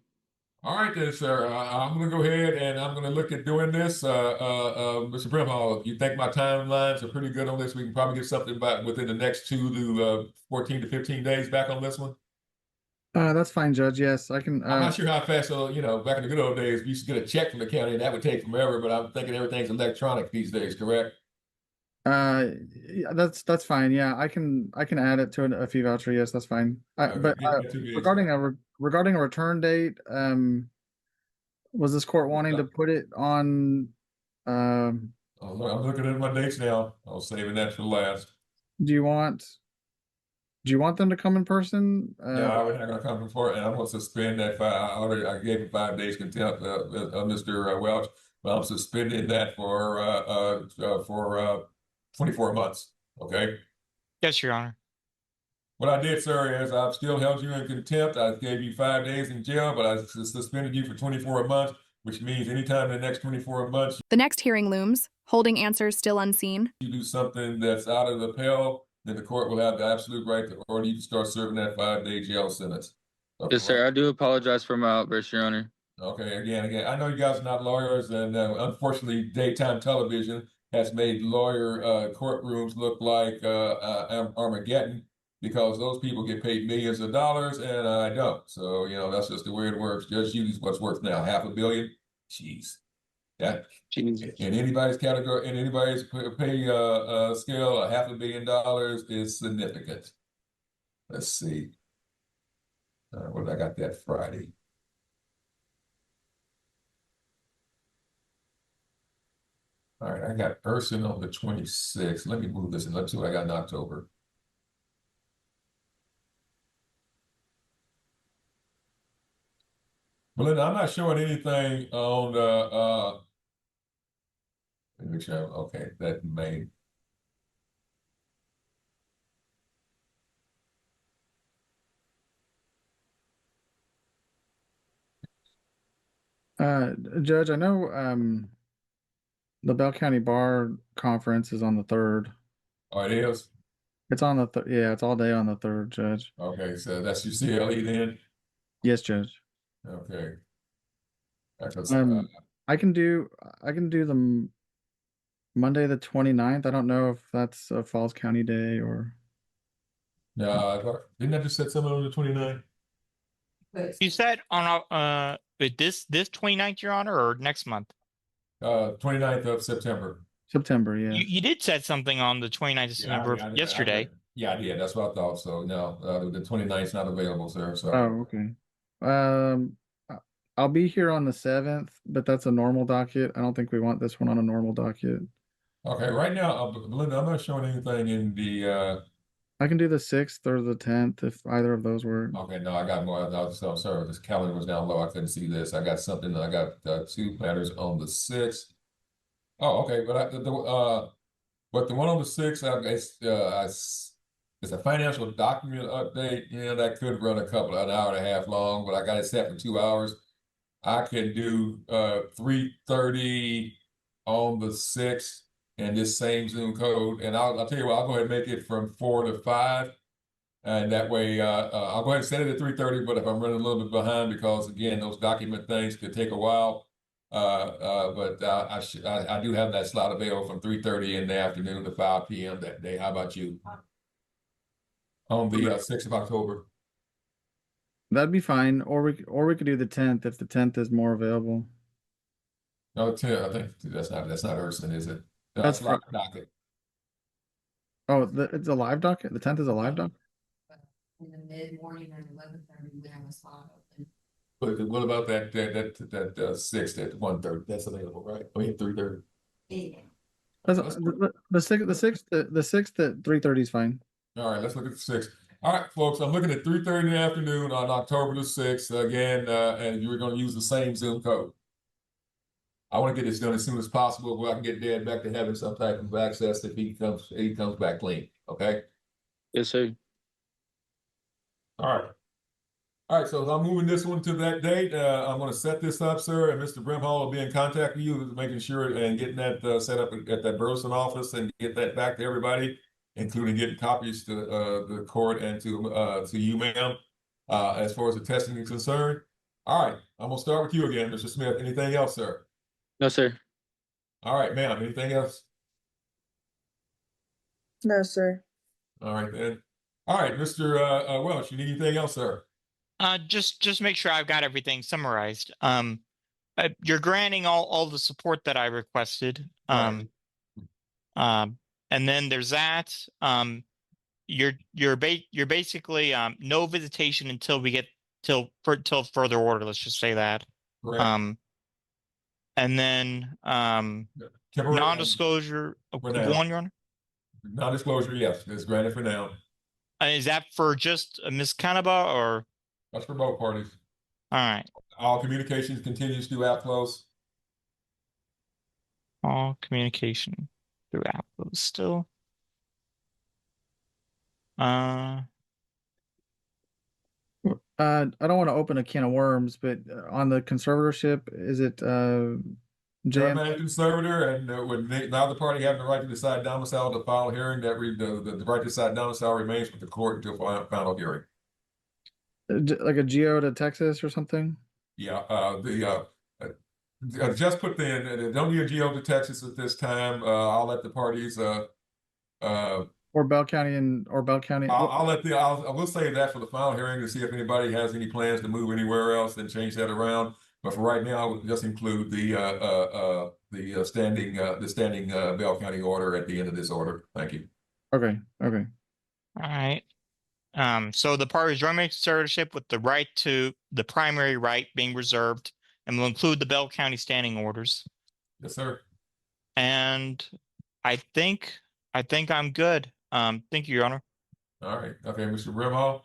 All right then, sir. I'm going to go ahead and I'm going to look at doing this. Mr. Brimhall, if you think my timelines are pretty good on this, we can probably get something back within the next 2 to 14 to 15 days back on this one. That's fine, Judge. Yes, I can. I'm not sure how fast, back in the good old days, we used to get a check from the county and that would take forever, but I'm thinking everything's electronic these days, correct? Yeah, that's fine. Yeah, I can add it to a fee voucher. Yes, that's fine. But regarding a return date, was this court wanting to put it on? I'm looking at my dates now. I was saving that for last. Do you want them to come in person? Yeah, we're not going to come before, and I'm going to suspend that. I gave him 5 days contempt, Mr. Welch, but I'm suspending that for 24 months. Okay. Yes, Your Honor. What I did, sir, is I've still held you in contempt. I gave you 5 days in jail, but I suspended you for 24 months. which means anytime in the next 24 months The next hearing looms, holding answers still unseen. you do something that's out of the pale, then the court will have the absolute right to order you to start serving that 5-day jail sentence. Yes, sir. I do apologize for my outburst, Your Honor. Okay, again, I know you guys are not lawyers, and unfortunately, daytime television has made lawyer courtrooms look like Armageddon because those people get paid millions of dollars and I don't. So, you know, that's just the way it works. Judge Judy's what's worth now, $500 million. Jeez. That Jesus. in anybody's category, in anybody's pay scale, $500 million is significant. Let's see. What did I got that Friday? All right, I got Urson on the 26th. Let me move this and let's see what I got in October. Melinda, I'm not showing anything on the let me make sure. Okay, that May. Judge, I know the Bell County Bar Conference is on the 3rd. Oh, it is? It's on the yeah, it's all day on the 3rd, Judge. Okay, so that's your CLE then? Yes, Judge. Okay. Because, I can do the Monday the 29th. I don't know if that's a Falls County day or no, didn't I just set something on the 29th? You said on this 29th, Your Honor, or next month? 29th of September. September, yeah. You did set something on the 29th of September yesterday. Yeah, I did. That's what I thought. So no, the 29th is not available, sir. So Oh, okay. I'll be here on the 7th, but that's a normal docket. I don't think we want this one on a normal docket. okay, right now, Belinda, I'm not showing anything in the I can do the 6th or the 10th if either of those work. okay, no, I got more. So sorry, this calendar was down low. I couldn't see this. I got something. I got 2 matters on the 6th. Oh, okay, but but the one on the 6th, it's a financial document update. Yeah, that could run an hour and a half long, but I got it set for 2 hours. I can do 3:30 on the 6th and this same Zoom code. And I'll tell you what, I'll go ahead and make it from 4 to 5. And that way, I'll go ahead and set it at 3:30, but if I'm running a little bit behind, because again, those document things could take a while. But I do have that slot available from 3:30 in the afternoon to 5 p.m. that day. How about you? On the 6th of October. That'd be fine. Or we could do the 10th if the 10th is more available. No, 10, I think that's not Urson, is it? No, That's live docket. Oh, it's a live docket? The 10th is a live docket? In the mid-morning at 11:30, we have a slot open. But what about that 6th at 1:30? That's available, right? I mean 3:30. Yeah. The 6th at 3:30 is fine. All right, let's look at the 6th. All right, folks, I'm looking at 3:30 in the afternoon on October the 6th. Again, and you're going to use the same Zoom code. I want to get this done as soon as possible where I can get Dad back to having some type of access if he comes back clean. Okay? Yes, sir. All right. All right, so I'm moving this one to that date. I'm going to set this up, sir, and Mr. Brimhall will be in contact with you, making sure and getting that set up at that Burleson office and get that back to everybody, including getting copies to the court and to you, ma'am, as far as the testing is concerned. All right, I'm going to start with you again, Mr. Smith. Anything else, sir? No, sir. All right, ma'am. Anything else? No, sir. All right, then. All right, Mr. Welch, you need anything else, sir? Just make sure I've got everything summarized. You're granting all the support that I requested. Right. And then there's that. You're basically no visitation until we get till further order. Let's just say that. Correct. And then Temporary- non-disclosure for now. one, Your Honor. Non-disclosure, yes, it's granted for now. Is that for just Ms. Kanaba or? That's for both parties. All right. All communications continues throughout close. All communication throughout those still. I don't want to open a can of worms, but on the conservatorship, is it JM? Chairman conservator, and with neither party having the right to decide domicile to file hearing, that the right to decide domicile remains with the court until final hearing. Like a Geo to Texas or something? Yeah, just put don't need a GO to Texas at this time. I'll let the parties Or Bell County or Bell County. I will say that for the final hearing to see if anybody has any plans to move anywhere else and change that around. But for right now, we'll just include the standing Bell County order at the end of this order. Thank you. Okay. All right. So the parties join in conservatorship with the right to the primary right being reserved, and will include the Bell County standing orders. Yes, sir. And I think I'm good. Thank you, Your Honor. All right. Okay, Mr. Brimhall.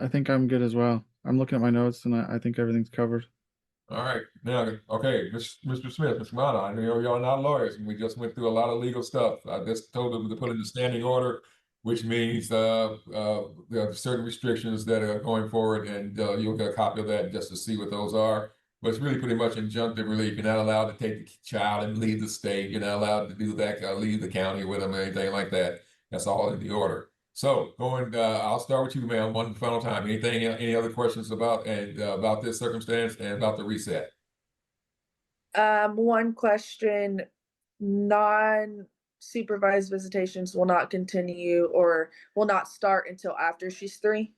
I think I'm good as well. I'm looking at my notes and I think everything's covered. All right. Now, okay, Mr. Smith, Mr. Mata, I know y'all not lawyers, and we just went through a lot of legal stuff. I just told them to put in the standing order, which means there are certain restrictions that are going forward, and you'll get a copy of that just to see what those are. But it's really pretty much injunctive relief. You're not allowed to take the child and leave the state. You're not allowed to do that, leave the county with them or anything like that. That's all in the order. So I'll start with you, ma'am, one final time. Any other questions about this circumstance and about the reset? One question, non-supervised visitations will not continue or will not start until after she's 3?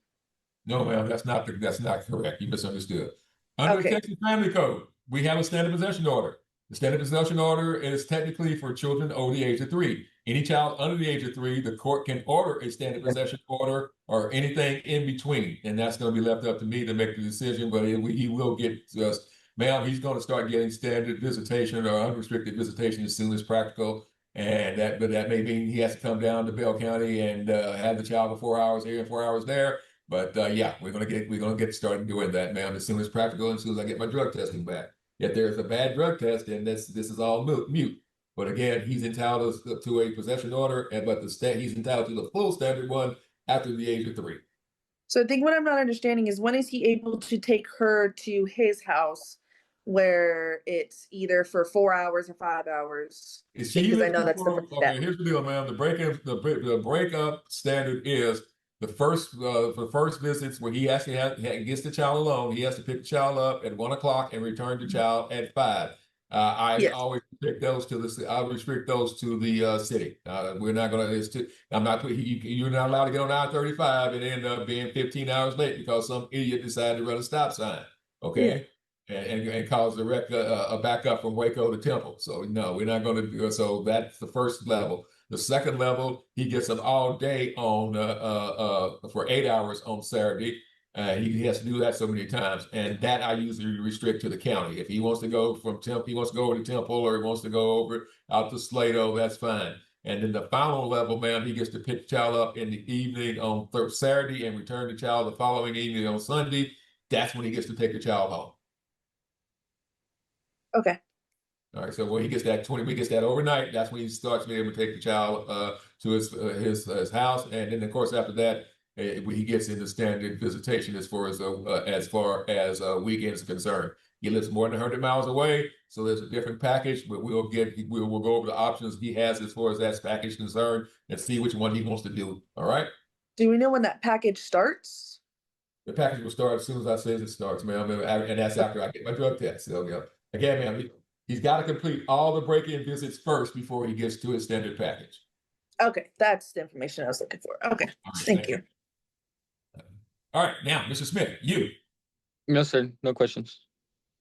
No, ma'am, that's not correct. You misunderstood. Under the Okay. Texas Family Code, we have a standard possession order. The standard possession order is technically for children over the age of 3. Any child under the age of 3, the court can order a standard possession order or anything in between, and that's going to be left up to me to make the decision. But he will get just, ma'am, he's going to start getting standard visitation or unrestricted visitation as soon as practical. And that may mean he has to come down to Bell County and have the child for 4 hours here and 4 hours there. But yeah, we're gonna get started doing that, ma'am, as soon as practical, and as soon as I get my drug testing back. If there's a bad drug test, then this is all mute. But again, he's entitled to a possession order, but he's entitled to the full standard one after the age of 3. So I think what I'm not understanding is, when is he able to take her to his house where it's either for 4 hours or 5 hours? Because I know that's the first step. Okay, here's the deal, ma'am. The breakup standard is the first visits where he actually gets the child alone. He has to pick the child up at 1 o'clock and return the child at 5. I always restrict those to the city. We're not going to. You're not allowed to get on I-35 and end up being 15 hours late because some idiot decided to run a stop sign. Okay. Yeah. And cause a backup from Waco to Temple. So no, we're not going to do it. So that's the first level. The second level, he gets an all day on for 8 hours on Saturday. He has to do that so many times, and that I usually restrict to the county. If he wants to go from Temple, he wants to go over to Temple, or he wants to go over out to Slato, that's fine. And then the final level, ma'am, he gets to pick the child up in the evening on Saturday and return the child the following evening on Sunday. That's when he gets to take the child home. Okay. All right, so when he gets that overnight, that's when he starts being able to take the child to his house, and then of course after that, when he gets into standard visitation as far as weekends are concerned. He lives more than 100 miles away, so there's a different package, but we'll go over the options he has as far as that package is concerned and see which one he wants to do. All right. Do we know when that package starts? The package will start as soon as I say it starts, ma'am, and that's after I get my drug test. So again, ma'am, he's got to complete all the break-in visits first before he gets to his standard package. Okay, that's the information I was looking for. Okay, thank you. All right, now, Mr. Smith, you. No, sir. No questions.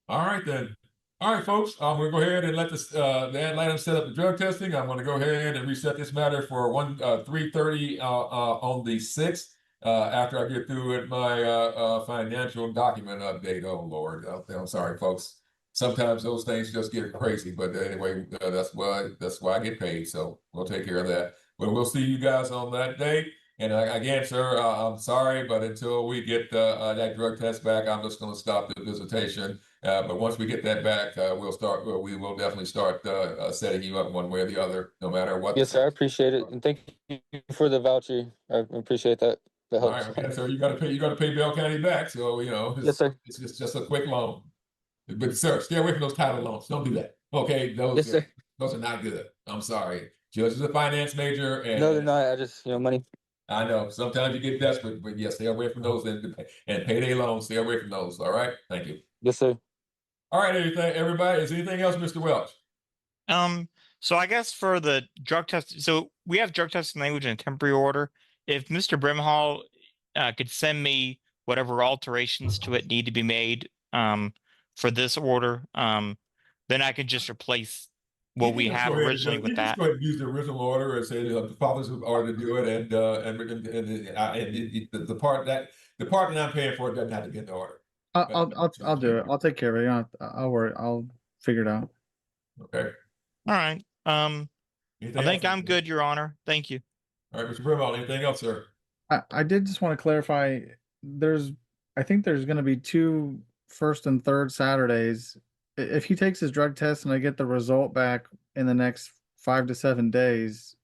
All right, then. All right, folks, I'm going to go ahead and let the item set up the drug testing. I'm going to go ahead and reset this matter for 3:30 on the 6th after I get through with my financial document update. Oh, Lord. I'm sorry, folks. Sometimes those things just get crazy, but anyway, that's why I get paid. So we'll take care of that. But we'll see you guys on that day. And again, sir, I'm sorry, but until we get that drug test back, I'm just going to stop the visitation. But once we get that back, we will definitely start setting you up one way or the other, no matter what. Yes, sir. I appreciate it, and thank you for the voucher. I appreciate that. That All helps. right, okay, so you got to pay Bell County back. So Yes, sir. it's just a quick loan. But sir, stay away from those title loans. Don't do that. Okay, Yes, sir. those are not good. I'm sorry. Judge is a finance major, and No, they're not. I just, money. I know sometimes you get desperate, but yes, stay away from those and payday loans. Stay away from those. All right, thank you. Yes, sir. All right, everybody. Is anything else, Mr. Welch? So I guess for the drug test, so we have drug testing language in a temporary order. If Mr. Brimhall could send me whatever alterations to it need to be made for this order, then I can just replace what we have originally with that. Just go ahead and use the original order and say the fathers are to do it, and the part that I'm paying for doesn't have to get in the order. I'll do it. I'll take care of it. You don't have to, I'll worry. I'll figure it out. Okay. All right. I think I'm good, Your Honor. Thank you. All right, Mr. Brimall, anything else, sir? I did just want to clarify. I think there's going to be 2 first and third Saturdays. If he takes his drug test and I get the result back in the next 5 to 7 days,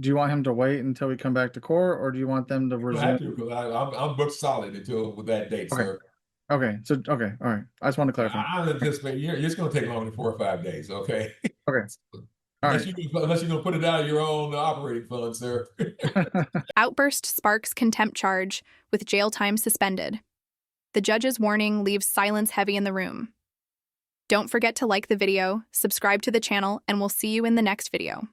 do you want him to wait until we come back to court, or do you want them to resume? I'm booked solid until with that date, Okay. sir. Okay. So okay. All right. I just want to clarify. I anticipate it's going to take longer than 4 or 5 days. Okay. Okay. All Unless right. you're going to put it out of your own operating fund, sir. Outburst sparks contempt charge with jail time suspended. The judge's warning leaves silence heavy in the room. Don't forget to like the video, subscribe to the channel, and we'll see you in the next video.